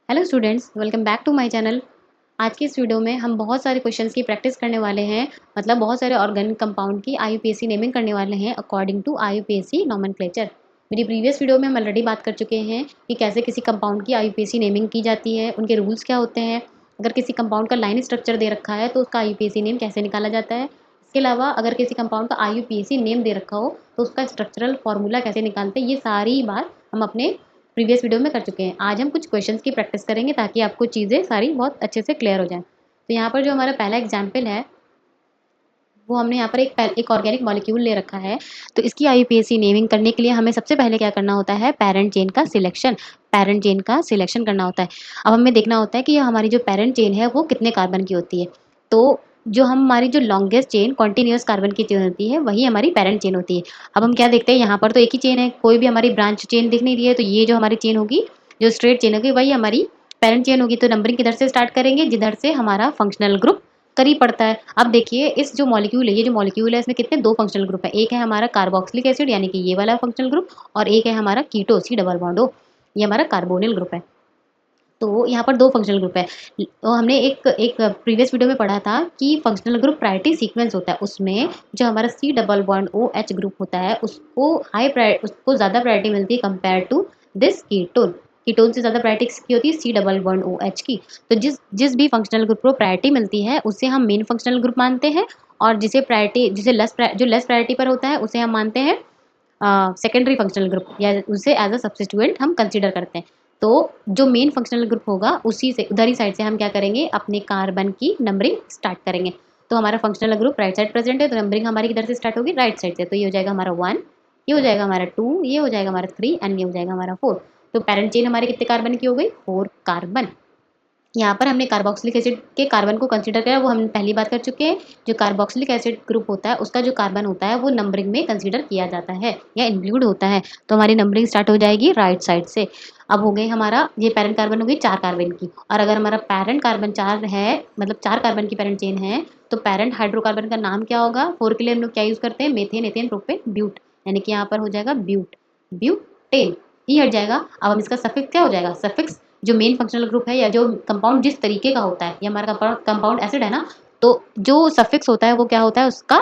Hello students, welcome back to my channel. आज की इस वीडियो में हम बहुत सारे क्वेश्चंस की प्रैक्टिस करने वाले हैं। मतलब बहुत सारे ऑर्गेनिक कंपाउंड की आईयूपीएसी नेमिंग करने वाले हैं अकॉर्डिंग टू आईयूपीएसी नोमेनक्लेचर। मेरी प्रीवियस वीडियो में हम ऑलरेडी बात कर चुके हैं कि कैसे किसी कंपाउंड की आईयूपीएसी नेमिंग की जाती है, उनके रूल्स क्या होते हैं। अगर किसी कंपाउंड का लाइन स्ट्रक्चर दे रखा है तो उसका आईयूपीएसी नेम कैसे निकाला जाता है। इसके अलावा अगर किसी कंपाउंड का आईयूपीएसी नेम दे रखा हो तो उसका स्ट्रक्चरल फॉर्मूला कैसे निकालते हैं, ये सारी बात हम अपने प्रीवियस वीडियो में कर चुके हैं। आज हम कुछ क्वेश्चंस की प्रैक्टिस करेंगे ताकि आपको चीज़ें सारी बहुत अच्छे से क्लियर हो जाएँ। तो यहाँ पर जो हमारा पहला एग्जाम्पल है, वो हमने यहाँ पर एक ऑर्गेनिक मॉलिक्यूल ले रखा है। तो इसकी आईयूपीएसी नेमिंग करने के लिए हमें सबसे पहले क्या करना होता है, पैरेंट चेन का सिलेक्शन करना होता है। अब हमें देखना होता है कि हमारी जो पैरेंट चेन है वो कितने कार्बन की होती है। तो जो हमारी जो लॉन्गेस्ट चेन कॉन्टिन्यूअस कार्बन की चेन होती है वही हमारी पैरेंट चेन होती है। अब हम क्या देखते हैं, यहाँ पर तो एक ही चेन है, कोई भी हमारी ब्रांच चेन दिख नहीं रही है। तो ये जो हमारी चेन होगी, जो स्ट्रेट चेन होगी, वही हमारी पैरेंट चेन होगी। तो नंबरिंग किधर से स्टार्ट करेंगे, जिधर से हमारा फंक्शनल ग्रुप करीब पड़ता है। अब देखिए इस जो मॉलिक्यूल है, ये जो मॉलिक्यूल है, इसमें कितने दो फंक्शनल ग्रुप है। एक है हमारा कार्बोक्सिलिक एसिड यानी कि ये वाला फंक्शनल ग्रुप, और एक है हमारा कीटो सी डबल बॉन्ड ओ, ये हमारा कार्बोनिल ग्रुप है। तो यहाँ पर दो फंक्शनल ग्रुप है। तो हमने एक एक प्रीवियस वीडियो में पढ़ा था कि फंक्शनल ग्रुप प्रायोरिटी सीक्वेंस होता है। उसमें जो हमारा C double bond O H group होता है उसको उसको ज़्यादा प्रायोरिटी मिलती है compare to this ketone. Ketone से ज़्यादा प्रायोरिटी किसकी होती है, C double bond O H की। तो जिस जिस भी फंक्शनल ग्रुप को प्रायोरिटी मिलती है उसे हम मेन फंक्शनल ग्रुप मानते हैं, और जिसे लेस प्रायोरिटी पर होता है उसे हम मानते हैं सेकेंडरी फंक्शनल ग्रुप, या उसे एज अ सब्स्टिट्यूएंट हम कंसीडर करते हैं। तो जो मेन फंक्शनल ग्रुप होगा उसी से उधर ही साइड से हम क्या करेंगे, अपने कार्बन की नंबरिंग स्टार्ट करेंगे। तो हमारा functional group right side present है, तो नंबरिंग हमारी किधर से स्टार्ट होगी, राइट साइड से। तो ये हो जाएगा हमारा 1, ये हो जाएगा हमारा 2, ये हो जाएगा हमारा 3 एंड ये हो जाएगा हमारा 4। तो पेरेंट चेन हमारे कितने कार्बन की हो गई, 4 कार्बन। यहाँ पर हमने कार्बोक्सिलिक एसिड के कार्बन को कंसीडर किया, वो हम पहली बात कर चुके हैं। जो कार्बोक्सिलिक एसिड ग्रुप होता है उसका जो कार्बन होता है वो नंबरिंग में कंसीडर किया जाता है या इंक्लूड होता है। तो हमारी नंबरिंग स्टार्ट हो जाएगी राइट साइड से। अब हो गई हमारा ये पेरेंट कार्बन हो गई 4 कार्बन की, और अगर हमारा पेरेंट कार्बन 4 है, मतलब 4 कार्बन की पेरेंट चेन है, तो पेरेंट हाइड्रोकार्बन का नाम क्या होगा। 4 के लिए हम लोग क्या यूज़ करते हैं, मेथेन, एथेन, प्रोपेन, ब्यूट, यानी कि यहाँ पर हो जाएगा ब्यूटेन। ये हट जाएगा। अब हम इसका सफिक्स क्या हो जाएगा, सफिक्स जो मेन फंक्शनल ग्रुप है या जो कंपाउंड जिस तरीके का होता है, ये हमारा कंपाउंड एसिड है ना, तो जो सफिक्स होता है वो क्या होता है उसका,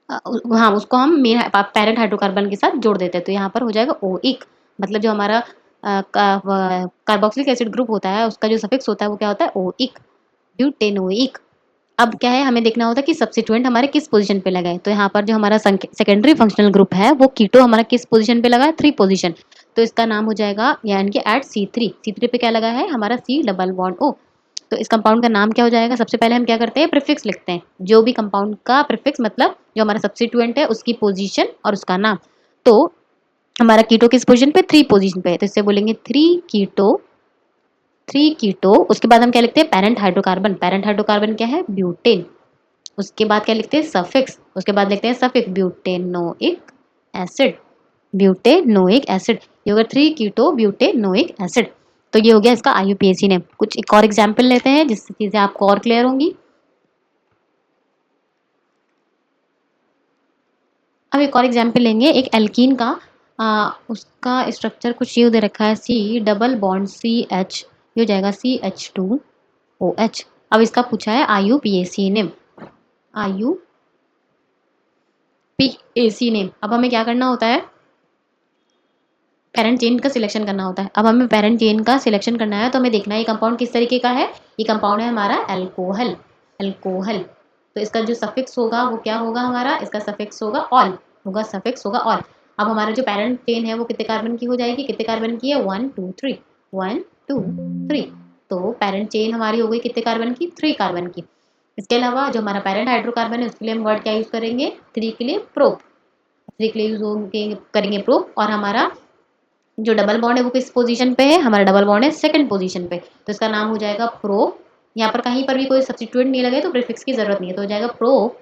हाँ, उसको हम मेन पैरेंट हाइड्रोकार्बन के साथ जोड़ देते हैं। तो यहाँ पर हो जाएगा ओइक। मतलब जो हमारा कार्बोक्सिलिक एसिड ग्रुप होता है उसका जो सफिक्स होता है वो क्या होता है, ओइक, ब्यूटेनोइक। अब क्या है, हमें देखना होता है कि सब्स्टिट्यूएंट हमारे किस पोजीशन पे लगा है। तो यहाँ पर जो हमारा सेकेंडरी फंक्शनल ग्रुप है वो कीटो हमारा किस पोजीशन पे लगा है, 3 पोजीशन। तो इसका नाम हो जाएगा, यानी कि एट C3 पे क्या लगा है हमारा सी डबल बॉन्ड ओ। तो इस कंपाउंड का नाम क्या हो जाएगा, सबसे पहले हम क्या करते हैं, प्रीफिक्स लिखते हैं। जो भी कंपाउंड का प्रीफिक्स, मतलब जो हमारा सब्स्टिट्यूएंट है उसकी पोजीशन और उसका नाम। तो हमारा कीटो किस पोजीशन पे, 3 पोजीशन पे है, तो इससे बोलेंगे 3 कीटो। उसके बाद हम क्या लिखते हैं, पैरेंट हाइड्रोकार्बन क्या है, ब्यूटेन। उसके बाद क्या लिखते हैं, सफिक्स। उसके बाद लिखते हैं सफिक्स ब्यूटेनोइक एसिड। ये होगा 3 कीटो ब्यूटेनोइक एसिड। तो ये हो गया इसका आईयूपीएसी नेम। कुछ एक और एग्जाम्पल लेते हैं जिससे चीजें आपको और क्लियर होंगी। अब एक और एग्जाम्पल लेंगे, एक एल्कीन का। उसका स्ट्रक्चर कुछ ये दे रखा है, सी डबल बॉन्ड CH, ये हो जाएगा CH2OH। अब इसका पूछा है आईयूपीएसी नेम, आईयूपीएसी नेम। अब हमें क्या करना होता है, पेरेंट चेन का सिलेक्शन करना होता है। अब हमें पेरेंट चेन का सिलेक्शन करना है तो हमें देखना है ये कंपाउंड किस तरीके का है। ये कंपाउंड है हमारा एल्कोहल, एल्कोहल। तो इसका जो सफिक्स होगा वो क्या होगा, हमारा इसका सफिक्स होगा ऑल, होगा सफिक्स होगा ऑल। अब हमारा जो पेरेंट चेन है वो कितने कार्बन की हो जाएगी, कितने कार्बन की है, 1 2 3, 1 2 3। तो पेरेंट चेन हमारी हो गई कितने कार्बन की, 3 कार्बन की। इसके अलावा जो हमारा पेरेंट हाइड्रोकार्बन है उसके लिए हम वर्ड क्या यूज करेंगे, 3 के लिए प्रोप, 3 के लिए यूज करेंगे प्रोप। और हमारा जो डबल बॉन्ड है वो किस पोजीशन पे है, हमारा डबल बॉन्ड है सेकंड पोजीशन पे। तो इसका नाम हो जाएगा प्रो। यहाँ पर कहीं पर भी कोई सब्स्टिट्यूएंट नहीं लगे तो प्रीफिक्स की जरूरत नहीं है, तो हो जाएगा प्रो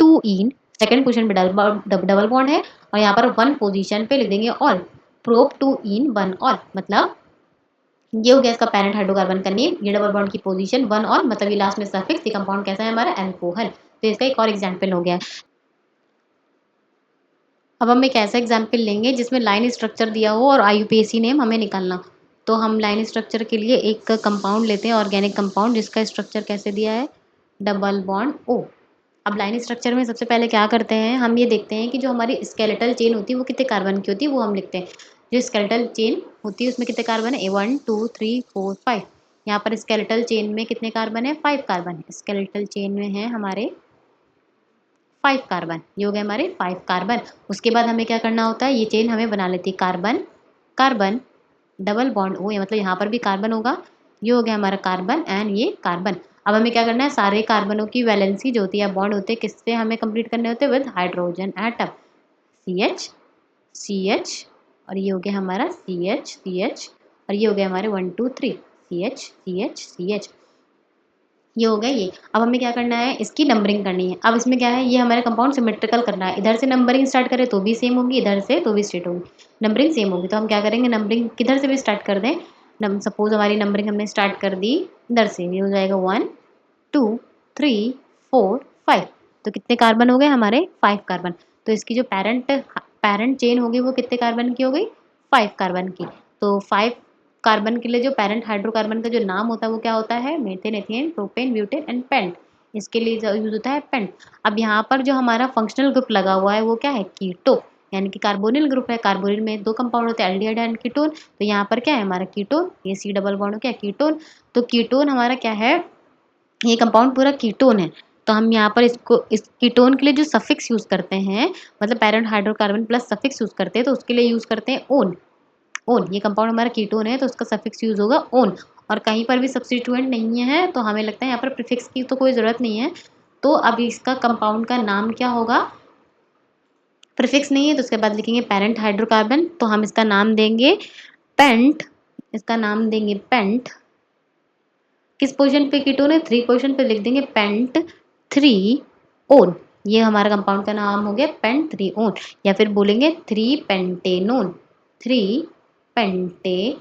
2 इन, सेकंड पोजीशन पे डबल बॉन्ड है, और यहाँ पर 1 पोजीशन पे लिख देंगे ऑल, प्रोप 2 इन 1 ऑल। मतलब ये हो गया इसका पेरेंट हाइड्रोकार्बन का नेम, ये डबल बॉन्ड की पोजीशन 1 ऑल, मतलब ये लास्ट में सफिक्स, ये कंपाउंड कैसा है हमारा, एल्कोहल। तो इसका एक और एग्जाम्पल हो गया। अब हम एक ऐसा एग्जाम्पल लेंगे जिसमें लाइन स्ट्रक्चर दिया हो और आईयूपीएसी नेम हमें निकालना। तो हम लाइन स्ट्रक्चर के लिए एक कंपाउंड लेते हैं, ऑर्गेनिक कंपाउंड, जिसका स्ट्रक्चर कैसे दिया है, डबल बॉन्ड O। अब लाइन स्ट्रक्चर में सबसे पहले क्या करते हैं, हम ये देखते हैं कि जो हमारी स्केलेटल चेन होती है वो कितने कार्बन की होती है, वो हम लिखते हैं। जो स्केलेटल चेन होती है उसमें कितने कार्बन है, 1 2 3 4 5। यहाँ पर स्केलेटल चेन में कितने कार्बन है, 5 कार्बन है। स्केलेटल चेन में है हमारे 5 कार्बन, ये हो गए हमारे 5 कार्बन। उसके बाद हमें क्या करना होता है, ये चेन हमें बना लेती है carbon carbon double bond O, मतलब यहाँ पर भी कार्बन होगा। ये हो गया हमारा कार्बन एंड ये कार्बन। अब हमें क्या करना है, सारे कार्बनों की वैलेंसी जो होती है, बॉन्ड होते हैं, किससे हमें कंप्लीट करने होते हैं, with hydrogen atom. CH CH और ये हो गया हमारा CH CH और ये हो गया हमारे 1 2 3 CH CH CH। ये हो गया ये। अब हमें क्या करना है, इसकी नंबरिंग करनी है। अब इसमें क्या है, ये हमारे कंपाउंड सिमेट्रिकल करना है। इधर से नंबरिंग स्टार्ट करें तो भी सेम होगी, इधर से तो भी स्ट्रेट होगी, नंबरिंग सेम होगी। तो हम क्या करेंगे, नंबरिंग किधर से भी स्टार्ट कर दें। सपोज हमारी नंबरिंग हमने स्टार्ट कर दी इधर से, ये हो जाएगा 1 2 3 4 5। तो कितने कार्बन हो गए हमारे, 5 कार्बन। तो इसकी जो पेरेंट चेन होगी वो कितने कार्बन की हो गई, 5 कार्बन की। तो 5 कार्बन के लिए जो पेरेंट हाइड्रोकार्बन का जो नाम होता है वो क्या होता है, methane ethane propane butane and pent. इसके लिए यूज होता है पेंट। अब यहाँ पर जो हमारा फंक्शनल ग्रुप लगा हुआ है वो क्या है, कीटो, यानी कि कार्बोनिल ग्रुप है। कार्बोनिल में 2 कंपाउंड होते हैं, एल्डिहाइड एंड कीटोन। तो यहाँ पर क्या है हमारा कीटोन, ये C डबल बॉन्ड हो गया कीटोन। तो कीटोन हमारा क्या है, ये कंपाउंड पूरा कीटोन है। तो हम यहाँ पर इसको, इस कीटोन के लिए जो सफिक्स यूज करते हैं, मतलब parent hydrocarbon plus suffix use करते हैं, तो उसके लिए यूज करते हैं ओन। ओन, ये कंपाउंड हमारा कीटोन है तो उसका सफिक्स यूज होगा ओन। और कहीं पर भी सब्स्टिट्यूएंट नहीं है तो हमें लगता है यहाँ पर प्रीफिक्स की तो कोई ज़रूरत नहीं है। तो अब इसका कंपाउंड का नाम क्या होगा, प्रीफिक्स नहीं है तो उसके बाद लिखेंगे पेरेंट हाइड्रोकार्बन, तो हम इसका नाम देंगे पेंट। इसका नाम देंगे पेंट। किस पोजीशन पे कीटोन है, 3 पोजीशन पे लिख देंगे पेंट 3 ओन। ये हमारा कंपाउंड का नाम हो गया पेंट 3 ओन। या फिर बोलेंगे 3 पेंटेनोन, 3 पेंटेनोन।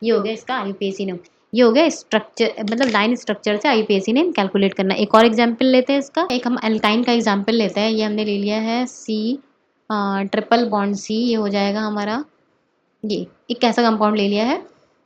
ये हो गया इसका आईयूपीएसी नेम। ये हो गया स्ट्रक्चर, मतलब लाइन स्ट्रक्चर से आईयूपीएसी नेम कैलकुलेट करना। एक और एग्जांपल लेते हैं इसका, एक हम एल्काइन का एग्जांपल लेते हैं। ये हमने ले लिया है C ट्रिपल बॉन्ड C। ये हो जाएगा हमारा, ये एक कैसा कंपाउंड ले लिया है।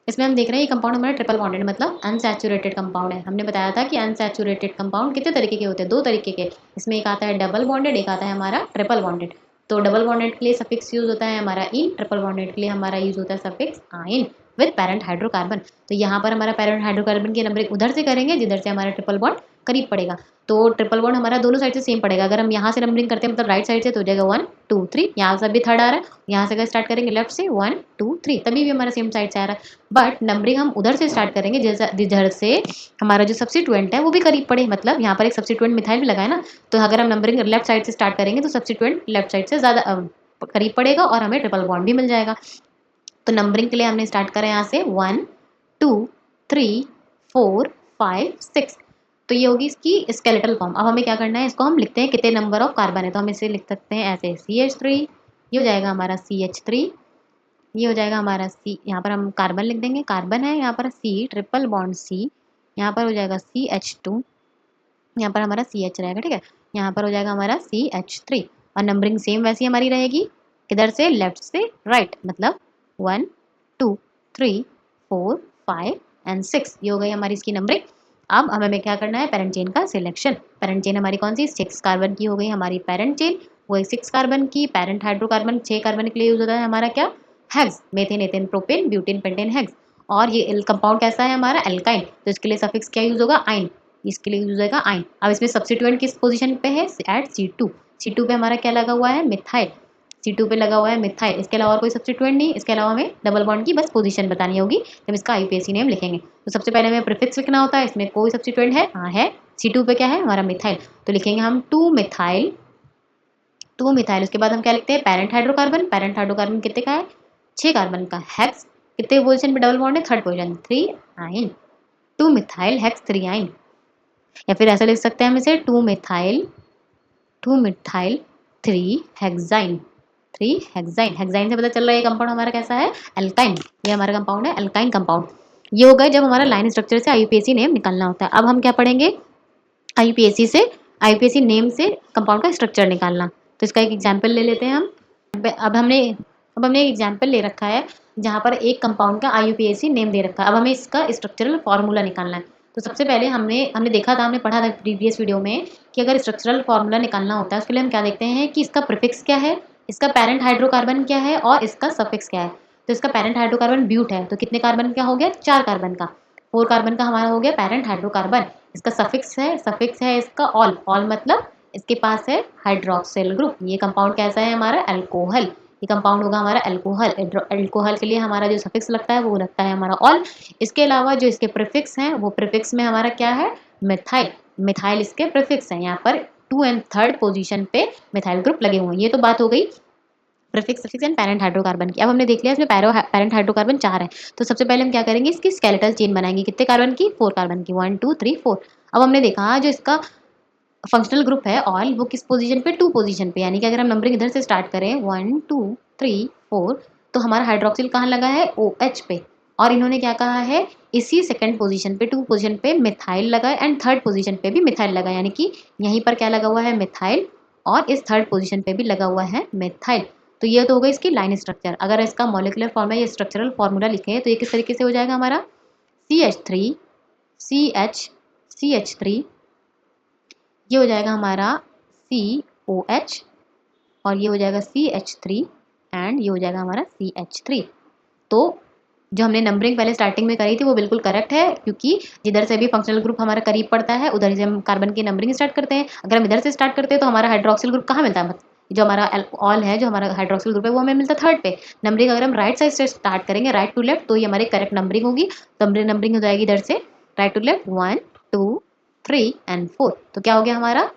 इसमें हम देख रहे हैं ये कंपाउंड हमारा ट्रिपल बॉन्डेड, मतलब अनसैचुरेटेड कंपाउंड है। हमने बताया था कि अनसैचुरेटेड कंपाउंड कितने तरीके के होते हैं, 2 तरीके के। इसमें एक आता है डबल बॉन्डेड, एक आता है हमारा ट्रिपल बॉन्डेड। तो डबल बॉन्डेड के लिए सफिक्स यूज होता है हमारा इन, ट्रिपल बॉन्डेड के लिए हमारा यूज होता है सफिक्स आइन विद पेरेंट हाइड्रोकार्बन। तो यहाँ पर हमारा पेरेंट हाइड्रोकार्बन की नंबरिंग उधर से करेंगे जिधर से हमारा ट्रिपल बॉन्ड करीब पड़ेगा। तो ट्रिपल बॉन्ड हमारा दोनों साइड से सेम पड़ेगा। अगर हम यहाँ से नंबरिंग करते हैं, मतलब राइट साइड से, तो हो जाएगा 1 2 3। यहाँ से भी थर्ड आ रहा है, यहाँ से अगर स्टार्ट करेंगे लेफ्ट से 1 2 3, तभी भी हमारा सेम साइड से आ रहा है। बट नंबरिंग हम उधर से स्टार्ट करेंगे जिधर से हमारा जो सब्स्टिट्यूएंट है वो भी करीब पड़े। मतलब यहाँ पर एक सब्स्टिट्यूएंट मिथाइल भी लगा है ना, तो अगर हम नंबरिंग लेफ्ट साइड से स्टार्ट करेंगे तो सब्स्टिट्यूएंट लेफ्ट साइड से ज़्यादा करीब पड़ेगा और हमें ट्रिपल बॉन्ड भी मिल जाएगा। तो नंबरिंग के लिए हमने स्टार्ट करा यहाँ से 1 2 3 4 5 6। तो ये होगी इसकी स्केलेटल फॉर्म। अब हमें क्या करना है, इसको हम लिखते हैं कितने नंबर ऑफ कार्बन है। तो हम इसे लिख सकते हैं ऐसे CH3, ये हो जाएगा हमारा CH3। ये हो जाएगा हमारा C, यहाँ पर हम कार्बन लिख देंगे, कार्बन है यहाँ पर C ट्रिपल बॉन्ड C। यहाँ पर हो जाएगा CH2, यहाँ पर हमारा CH रहेगा, ठीक है। यहाँ पर हो जाएगा हमारा CH3। और नंबरिंग सेम वैसी हमारी रहेगी, किधर से, लेफ्ट से राइट, मतलब 1 2 3 4 5 एंड 6। ये हो गई हमारी इसकी नंबरिंग। अब हमें क्या करना है, पेरेंट चेन का सिलेक्शन। पेरेंट चेन हमारी कौन सी, 6 कार्बन की हो गई हमारी पेरेंट चेन। वही 6 कार्बन की पेरेंट हाइड्रोकार्बन 6 कार्बन के लिए यूज होता है हमारा क्या, hex, methane ethane propane butane pentane hex. और ये कंपाउंड कैसा है हमारा, एल्काइन, तो इसके लिए सफिक्स क्या यूज होगा, आइन। इसके लिए यूज होगा आइन। अब इसमें सब्स्टिट्यूएंट किस पोजीशन पे है, एट C2। C2 पे हमारा क्या लगा हुआ है, मिथाइल। C2 पे लगा हुआ है मिथाइल, इसके अलावा और कोई सब्स्टिट्यूएंट नहीं। इसके अलावा हमें डबल बॉन्ड की बस पोजीशन बतानी होगी जब इसका आईयूपीएसी नेम लिखेंगे। तो सबसे पहले हमें प्रीफिक्स लिखना होता है। इसमें कोई सब्स्टिट्यूएंट है, हाँ है। C2 पे क्या है हमारा मिथाइल, तो लिखेंगे हम 2 मिथाइल, 2 मिथाइल। उसके बाद हम क्या लिखते हैं, पेरेंट हाइड्रोकार्बन। पेरेंट हाइड्रोकार्बन कितने का है, 6 कार्बन का। हेक्स, कितने पोजीशन पे डबल बॉन्ड है, थर्ड पोजीशन, 3 आइन, 2 मिथाइल हेक्स 3 आइन। या फिर ऐसा लिख सकते हैं हम इसे 2 मिथाइल 3 हेक्साइन, 3 हेक्साइन। हेक्साइन से पता चल रहा है ये कंपाउंड हमारा कैसा है, एल्काइन। ये हमारा कंपाउंड है एल्काइन कंपाउंड। ये हो गए जब हमारा लाइन स्ट्रक्चर से आईयूपीएसी नेम निकालना होता है। अब हम क्या पढ़ेंगे, आईयूपीएसी से, आईयूपीएसी नेम से कंपाउंड का स्ट्रक्चर निकालना। तो इसका एक एग्जाम्पल ले लेते हैं हम। अब हमने अब हमने एक एग्जाम्पल ले रखा है। जहाँ पर एक कंपाउंड का IUPAC नेम दे रखा है। अब हमें इसका स्ट्रक्चरल फार्मूला निकालना है। तो सबसे पहले हमने देखा था, हमने पढ़ा था प्रीवियस वीडियो में कि अगर स्ट्रक्चरल फार्मूला निकालना होता है उसके लिए हम क्या देखते हैं कि इसका प्रीफिक्स क्या है, इसका पेरेंट हाइड्रोकार्बन क्या है और इसका सफिक्स क्या है। तो इसका पेरेंट हाइड्रोकार्बन ब्यूट है, तो कितने कार्बन का हो गया, 4 कार्बन का। 4 कार्बन का हमारा हो गया पेरेंट हाइड्रोकार्बन। इसका सफिक्स है इसका ऑल। ऑल मतलब इसके पास है हाइड्रोक्सिल ग्रुप। ये कंपाउंड कैसा है हमारा, अल्कोहल। ये कंपाउंड होगा हमारा अल्कोहल। अल्कोहल के लिए हमारा जो सफिक्स लगता है वो लगता है हमारा ऑल। इसके अलावा जो इसके प्रीफिक्स हैं वो प्रीफिक्स में हमारा क्या है, मिथाइल। मिथाइल इसके प्रीफिक्स हैं। यहाँ पर 2 एंड 3rd पोजीशन पे मिथाइल ग्रुप लगे हुए हैं। ये तो बात हो गई prefix, suffix and parent hydrocarbon की। अब हमने देख लिया इसमें पेरेंट हाइड्रोकार्बन 4 है। तो सबसे पहले हम क्या करेंगे, इसकी स्केलेटल चेन बनाएंगे। कितने कार्बन की, 4 कार्बन की, 1 2 3 4। अब हमने देखा जो इसका फंक्शनल ग्रुप है ऑल, वो किस पोजीशन पे, 2 पोजीशन पे। यानी कि अगर हम नंबरिंग इधर से स्टार्ट करें 1 2 3 4, तो हमारा हाइड्रोक्सिल कहाँ लगा है, OH पे। और इन्होंने क्या कहा है, इसी सेकंड पोजीशन पे, 2 पोजीशन पे मिथाइल लगा है एंड 3rd पोजीशन पे भी मिथाइल लगा है। यानी कि यहीं पर क्या लगा हुआ है, मिथाइल, और इस 3rd पोजीशन पे भी लगा हुआ है मिथाइल। तो ये तो हो गई इसकी लाइन स्ट्रक्चर। अगर इसका मॉलिक्यूलर फॉर्मूला या स्ट्रक्चरल फॉर्मूला लिखें तो ये किस तरीके से हो जाएगा हमारा, CH3 CH ये हो जाएगा हमारा COH, और ये हो जाएगा CH3 एंड ये हो जाएगा हमारा CH3। तो जो हमने नंबरिंग पहले स्टार्टिंग में करी थी वो बिल्कुल करेक्ट है, क्योंकि जिधर से भी फंक्शनल ग्रुप हमारा करीब पड़ता है उधर से हम कार्बन की नंबरिंग स्टार्ट करते हैं। अगर हम इधर से स्टार्ट करते हैं तो हमारा हाइड्रोक्सिल ग्रुप कहाँ मिलता है, जो हमारा ऑल है, जो हमारा हाइड्रोक्सिल ग्रुप है वो हमें मिलता है 3rd पे। नंबरिंग अगर हम राइट साइड से स्टार्ट करेंगे, राइट टू लेफ्ट, तो ये हमारी करेक्ट नंबरिंग होगी। तो नंबरिंग हो जाएगी इधर से राइट टू लेफ्ट 1 2 3 एंड 4। तो क्या हो गया हमारा,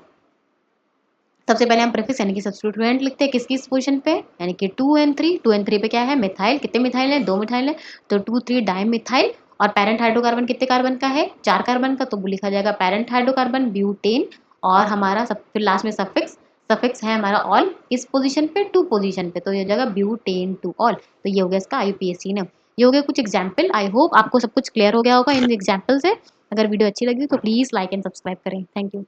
सबसे पहले हम प्रीफिक्स यानी कि सब्स्टिट्यूएंट लिखते हैं किसकी पोजीशन पे, यानी कि 2 एंड 3। 2 एंड 3 पे क्या है, मिथाइल। कितने मिथाइल है, 2 मिथाइल है, तो 2 3 डाइमिथाइल। और पेरेंट हाइड्रोकार्बन कितने कार्बन का है, 4 कार्बन का, तो वो लिखा जाएगा पेरेंट हाइड्रोकार्बन ब्यूटेन। और हमारा सब फिर लास्ट में सफिक्स, सफिक्स है हमारा ऑल, किस पोजीशन पे, 2 पोजीशन पे, तो ये हो जाएगा ब्यूटेन टू ऑल। तो ये हो गया इसका IUPAC नेम। ये हो गया कुछ एग्जाम्पल। आई होप आपको सब कुछ क्लियर हो गया होगा इन एग्जाम्पल से। अगर वीडियो अच्छी लगी तो प्लीज़ लाइक एंड सब्सक्राइब करें। Thank you.